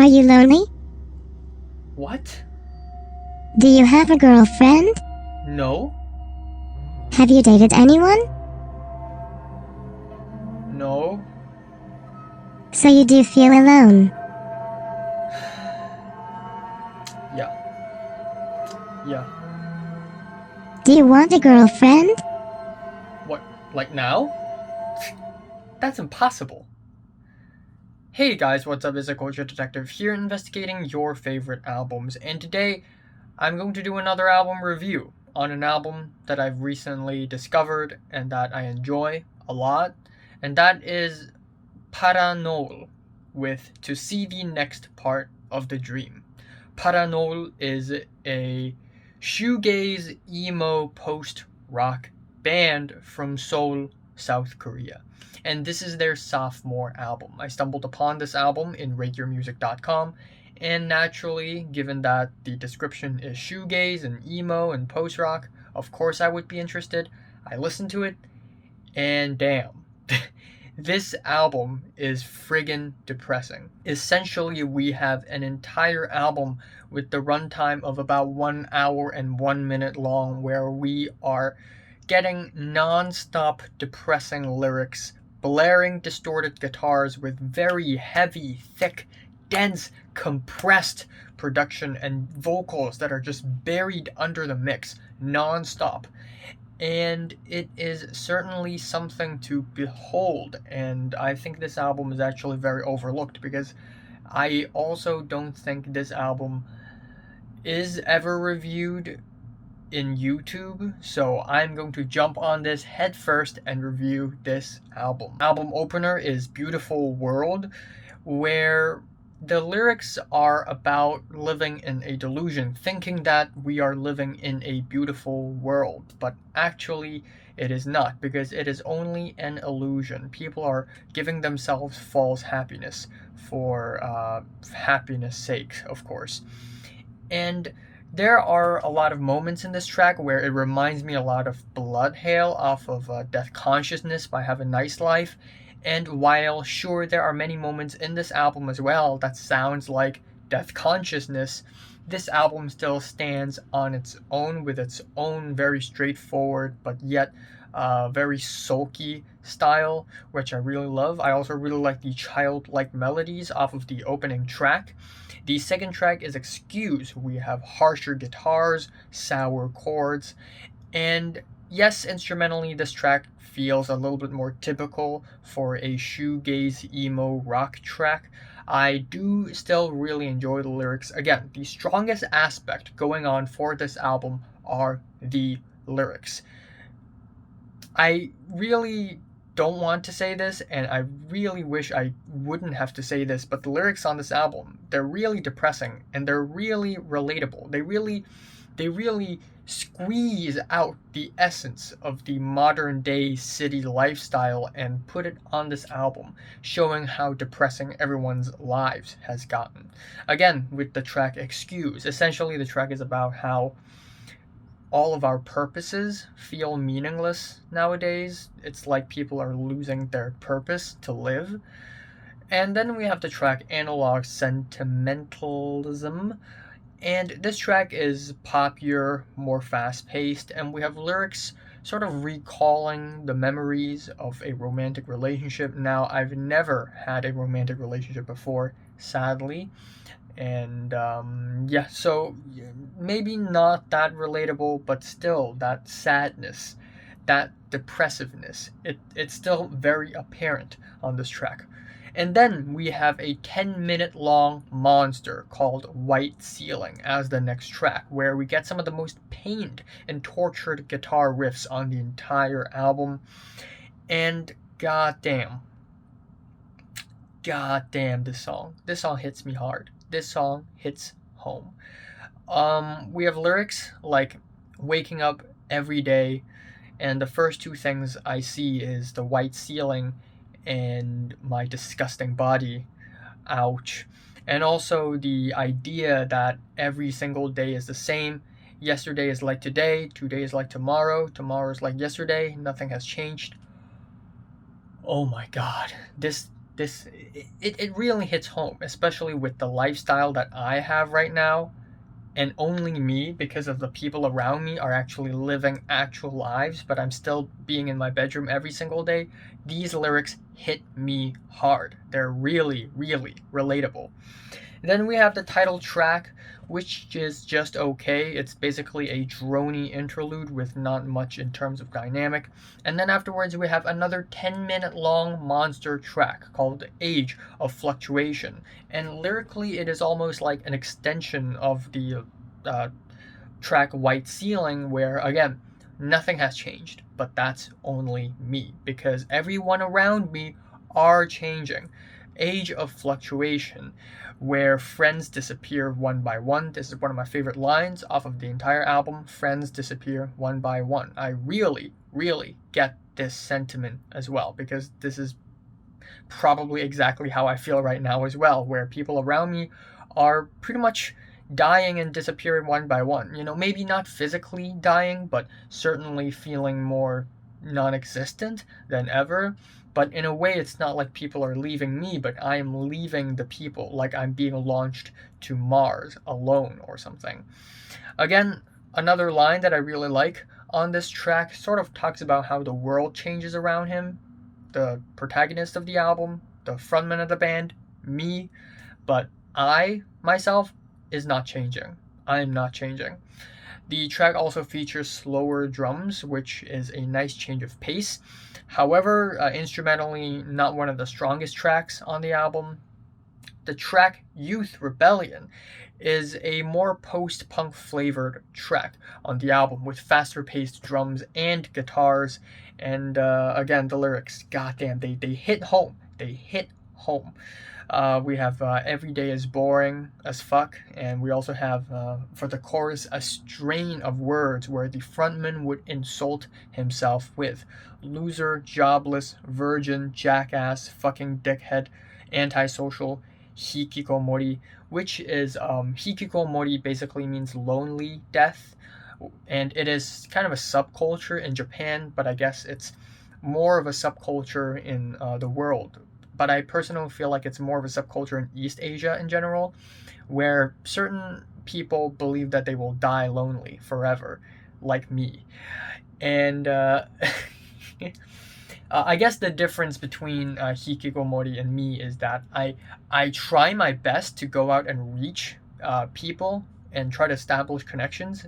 you lonely? What? Do you have a girlfriend? No? Have you dated anyone? No? So you do feel alone? Yeah. Yeah. Do you want a girlfriend? What, like now? That's impossible. Hey guys, what's up? It's a Culture Detective here investigating your favorite albums, and today I'm going to do another album review on an album that I've recently discovered and that I enjoy a lot, and that is Parannoul with To See the Next Part of the Dream. Parannoul is a shoegaze emo post-rock band from Seoul, South Korea. And this is their sophomore album. I stumbled upon this album in rateyourmusic.com, and naturally, given that the description is shoegaze and emo and post-rock, of course I would be interested. I listened to it, and damn. This album is friggin' depressing. Essentially, we have an entire album with the runtime of about 1 hour and 1 minute long, where we are getting non-stop depressing lyrics, blaring distorted guitars with very heavy, thick, dense, compressed production, and vocals that are just buried under the mix non-stop. And it is certainly something to behold, and I think this album is actually very overlooked because I also don't think this album is ever reviewed in YouTube, so I'm going to jump on this head first and review this album. Album opener is Beautiful World, where the lyrics are about living in a delusion, thinking that we are living in a beautiful world, but actually it is not, because it is only an illusion. People are giving themselves false happiness for happiness' sake, of course. And there are a lot of moments in this track where it reminds me a lot of Bloodhail off of Death Consciousness by Have a Nice Life. And while sure there are many moments in this album as well that sounds like Death Consciousness, this album still stands on its own with its own very straightforward but yet very sulky style, which I really love. I also really like the childlike melodies off of the opening track. The second track is Excuse. We have harsher guitars, sour chords, and yes, instrumentally this track feels a little bit more typical for a shoegaze emo rock track. I do still really enjoy the lyrics. Again, the strongest aspect going on for this album are the lyrics. I really don't want to say this, and I really wish I wouldn't have to say this, but the lyrics on this album, they're really depressing and they're really relatable. They really squeeze out the essence of the modern day city lifestyle and put it on this album, showing how depressing everyone's lives has gotten. Again, with the track Excuse, essentially the track is about how all of our purposes feel meaningless nowadays. It's like people are losing their purpose to live. And then we have the track Analog Sentimentalism. And this track is popular, more fast-paced, and we have lyrics sort of recalling the memories of a romantic relationship. Now, I've never had a romantic relationship before, sadly. And yeah, so maybe not that relatable, but still that sadness, that depressiveness, it's still very apparent on this track. And then we have a 10-minute long monster called White Ceiling as the next track, where we get some of the most pained and tortured guitar riffs on the entire album. And goddamn, this song hits me hard. This song hits home. We have lyrics like waking up every day, and the first two things I see is the white ceiling and my disgusting body. Ouch. And also the idea that every single day is the same. Yesterday is like today, today is like tomorrow, tomorrow is like yesterday, nothing has changed. Oh my god. This it really hits home, especially with the lifestyle that I have right now, and only me, because of the people around me are actually living actual lives, but I'm still being in my bedroom every single day. These lyrics hit me hard. They're really, really relatable. Then we have the title track, which is just okay. It's basically a drony interlude with not much in terms of dynamic. And then afterwards we have another 10-minute long monster track called Age of Fluctuation. And lyrically it is almost like an extension of the track White Ceiling, where again, nothing has changed, but that's only me, because everyone around me are changing. Age of Fluctuation, where friends disappear one by one. This is one of my favorite lines off of the entire album. Friends disappear one by one. I really, really get this sentiment as well, because this is probably exactly how I feel right now as well, where people around me are pretty much dying and disappearing one by one. You know, maybe not physically dying, but certainly feeling more non-existent than ever. But in a way, it's not like people are leaving me, but I am leaving the people, like I'm being launched to Mars alone or something. Again, another line that I really like on this track sort of talks about how the world changes around him, the protagonist of the album, the frontman of the band, me, but I, myself, is not changing. I am not changing. The track also features slower drums, which is a nice change of pace. However, instrumentally, not one of the strongest tracks on the album. The track Youth Rebellion is a more post-punk flavored track on the album, with faster paced drums and guitars. And again, the lyrics, goddamn, they hit home. They hit home. We have Every Day is Boring as Fuck, and we also have, for the chorus, a strain of words where the frontman would insult himself with loser, jobless, virgin, jackass, fucking dickhead, antisocial, hikikomori, which is, hikikomori basically means lonely death, and it is kind of a subculture in Japan, but I guess it's more of a subculture in the world. But I personally feel like it's more of a subculture in East Asia in general, where certain people believe that they will die lonely forever, like me. And I guess the difference between hikikomori and me is that I try my best to go out and reach people and try to establish connections,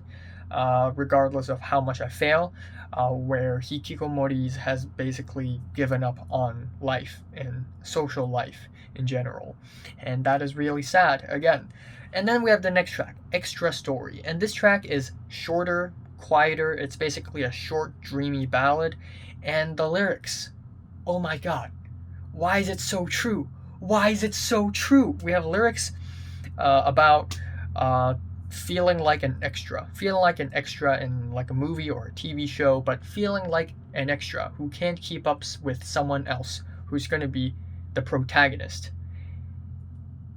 regardless of how much I fail. Where hikikomori has basically given up on life and social life in general, and that is really sad again. And then we have the next track, Extra Story, and this track is shorter, quieter. It's basically a short, dreamy ballad, and the lyrics, oh my god, why is it so true? Why is it so true? We have lyrics about feeling like an extra in like a movie or a TV show, but feeling like an extra who can't keep up with someone else who's going to be the protagonist.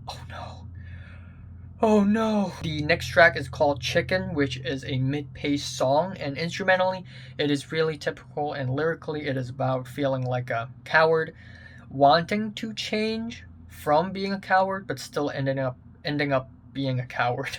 Oh no. Oh no. The next track is called Chicken, which is a mid-paced song, and instrumentally it is really typical, and lyrically it is about feeling like a coward, wanting to change from being a coward, but still ending up being a coward.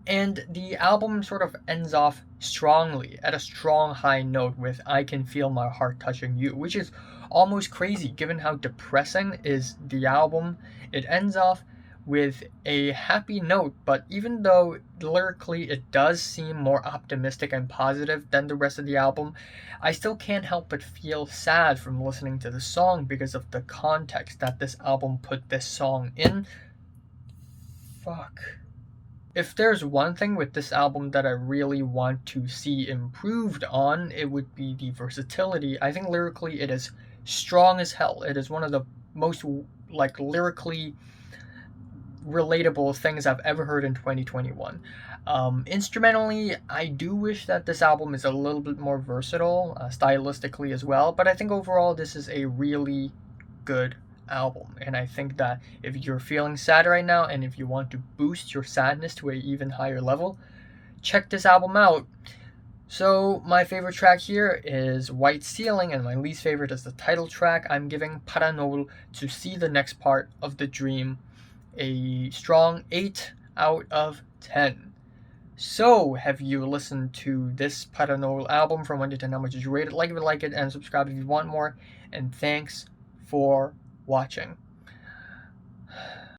And the album sort of ends off strongly, at a strong high note, with I Can Feel My Heart Touching You, which is almost crazy given how depressing is the album. It ends off with a happy note, but even though lyrically it does seem more optimistic and positive than the rest of the album, I still can't help but feel sad from listening to the song because of the context that this album put this song in. Fuck. If there's one thing with this album that I really want to see improved on, it would be the versatility. I think lyrically it is strong as hell. It is one of the most like lyrically relatable things I've ever heard in 2021. Instrumentally, I do wish that this album is a little bit more versatile, stylistically as well, but I think overall this is a really good album, and I think that if you're feeling sad right now and if you want to boost your sadness to an even higher level, check this album out. So my favorite track here is White Ceiling, and my least favorite is the title track. I'm giving Parannoul to see the next part of the dream a strong 8 out of 10. So, have you listened to this Parannoul album from 1 to 10? How much did you rate it? Like if you like it, and subscribe if you want more. And thanks for watching.